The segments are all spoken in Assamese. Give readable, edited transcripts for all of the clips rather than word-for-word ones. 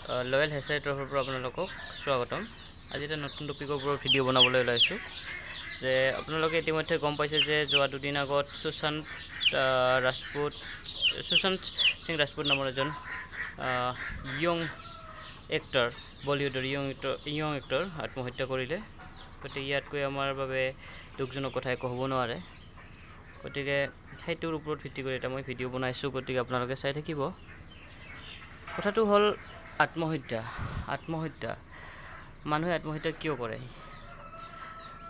লয়েল হেচাৰীৰ তৰফৰ পৰা আপোনালোকক স্বাগতম। আজি এটা নতুন টপিকৰ ওপৰত ভিডিঅ' বনাবলৈ ওলাইছোঁ যে আপোনালোকে ইতিমধ্যে গম পাইছে যে যোৱা দুদিন আগত সুশান্ত সিং ৰাজপুত নামৰ এজন য়ং এক্টৰ, বলিউডৰ য়ং এক্টৰ আত্মহত্যা কৰিলে। গতিকে ইয়াতকৈ আমাৰ বাবে দুখজনক কথা একো হ'ব নোৱাৰে। গতিকে সেইটোৰ ওপৰত ভিত্তি কৰি এটা মই ভিডিঅ' বনাইছোঁ, গতিকে আপোনালোকে চাই থাকিব। কথাটো হ'ল আত্মহত্যা। মানুহে আত্মহত্যা কিয় কৰে?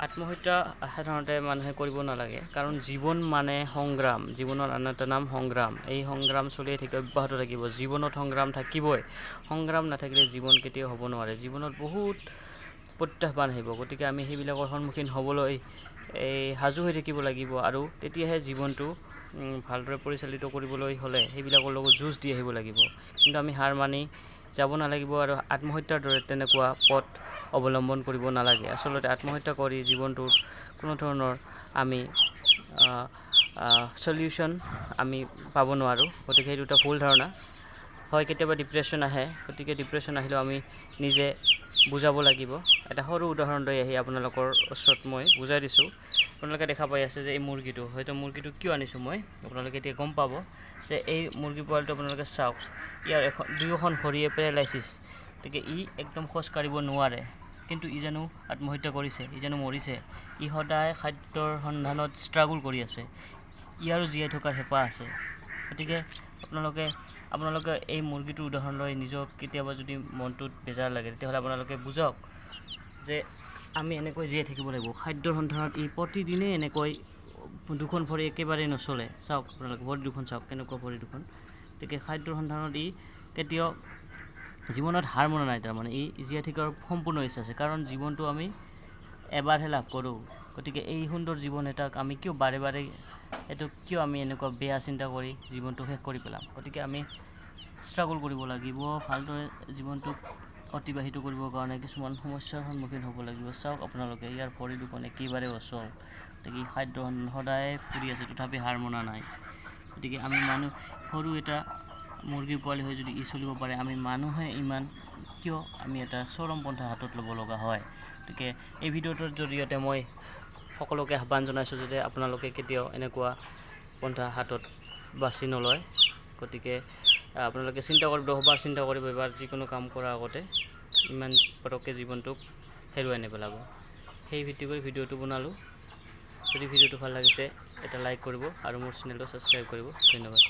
আত্মহত্যা সাধাৰণতে মানুহে কৰিব নালাগে, কাৰণ জীৱন মানে সংগ্ৰাম। জীৱনৰ আন এটা নাম সংগ্ৰাম। এই সংগ্ৰাম চলিয়ে থাকিব, অব্যাহত থাকিব। জীৱনত সংগ্ৰাম থাকিবই। সংগ্ৰাম নাথাকিলে জীৱন কেতিয়াও হ'ব নোৱাৰে। জীৱনত বহুত প্ৰত্যাহ্বান আহিব, গতিকে আমি সেইবিলাকৰ সন্মুখীন হ'বলৈ সাজু হৈ থাকিব লাগিব, আৰু তেতিয়াহে জীৱনটো ভালদৰে পৰিচালিত কৰিবলৈ হ'লে সেইবিলাকৰ লগত যুঁজ দি আহিব লাগিব। কিন্তু আমি হাৰ মানি যাব নালাগিব, আৰু আত্মহত্যাৰ দৰে তেনেকুৱা পথ অৱলম্বন কৰিব নালাগে। আচলতে আত্মহত্যা কৰি জীৱনটোত কোনো ধৰণৰ আমি সলিউশ্যন আমি পাব নোৱাৰোঁ। গতিকে সেইটো এটা ভুল ধাৰণা হয়। কেতিয়াবা ডিপ্ৰেশ্যন আহে, গতিকে ডিপ্ৰেশ্যন আহিলেও আমি নিজে বুজাব লাগিব। এটা সৰু উদাহৰণ লৈ আহি আপোনালোকৰ ওচৰত মই বুজাই দিছোঁ। আপোনালোকে দেখা পাই আছে যে এই মুৰ্গীটো কিয় আনিছোঁ মই, আপোনালোকে এতিয়া গম পাব যে এই মুৰ্গী পোৱালিটো আপোনালোকে চাওক, ইয়াৰ দুয়োখন ভৰিয়ে পেৰালাইচিছ। গতিকে ই একদম খোজ কাঢ়িব নোৱাৰে, কিন্তু ই জানো আত্মহত্যা কৰিছে? ই জানো মৰিছে? ই সদায় খাদ্যৰ সন্ধানত ষ্ট্ৰাগল কৰি আছে। ইয়াৰো জীয়াই থকাৰ হেঁপাহ আছে। গতিকে আপোনালোকে এই মুৰ্গীটোৰ উদাহৰণ লৈ নিজক কেতিয়াবা যদি মনটোত বেজাৰ লাগে, তেতিয়াহ'লে আপোনালোকে বুজক যে আমি এনেকৈ জীয়াই থাকিব লাগিব। খাদ্যৰ সন্ধানত ই প্ৰতিদিনেই এনেকৈ দুখন ভৰি একেবাৰে নচলে। চাওক আপোনালোকে ভৰি দুখন চাওক, কেনেকুৱা ভৰি দুখন। গতিকে খাদ্যৰ সন্ধানত ই কেতিয়াও জীৱনত হাৰ মনা নাই। তাৰমানে ই জীয়াই থকাৰ সম্পূৰ্ণ ইচ্ছা আছে, কাৰণ জীৱনটো আমি এবাৰহে লাভ কৰোঁ। গতিকে এই সুন্দৰ জীৱন এটাক আমি কিয় বাৰে বাৰে আমি এনেকুৱা বেয়া চিন্তা কৰি জীৱনটো শেষ কৰি পেলাম? গতিকে আমি ষ্ট্ৰাগল কৰিব লাগিব। ভালদৰে জীৱনটোক অতিবাহিত কৰিবৰ কাৰণে কিছুমান সমস্যাৰ সন্মুখীন হ'ব লাগিব। চাওক আপোনালোকে, ইয়াৰ ভৰি দুখন একেবাৰে অচল। গতিকে ই খাদ্য সদায় ফুৰি আছে, তথাপি হাৰ মনা নাই। গতিকে আমি সৰু এটা মুৰ্গীৰ পোৱালি হৈ যদি ই চলিব পাৰে, আমি মানুহে ইমান কিয় আমি এটা চৰমপন্থা হাতত ল'ব লগা হয়? গতিকে এই ভিডিঅ'টোৰ জৰিয়তে মই সকলোকে আহ্বান জনাইছোঁ যাতে আপোনালোকে কেতিয়াও এনেকুৱা পন্থা হাতত বাছি নলয়। গতিকে আপোনালোকে চিন্তা কৰিব, 10বাৰ চিন্তা কৰিব এবাৰ যিকোনো কাম কৰাৰ আগতে, ইমান পটককৈ জীৱনটোক হেৰুৱাই নেপেলাব। সেই ভিত্তি কৰি ভিডিঅ'টো বনালোঁ। যদি ভিডিঅ'টো ভাল লাগিছে এটা লাইক কৰিব আৰু মোৰ চেনেলটো ছাবস্ক্ৰাইব কৰিব। ধন্যবাদ।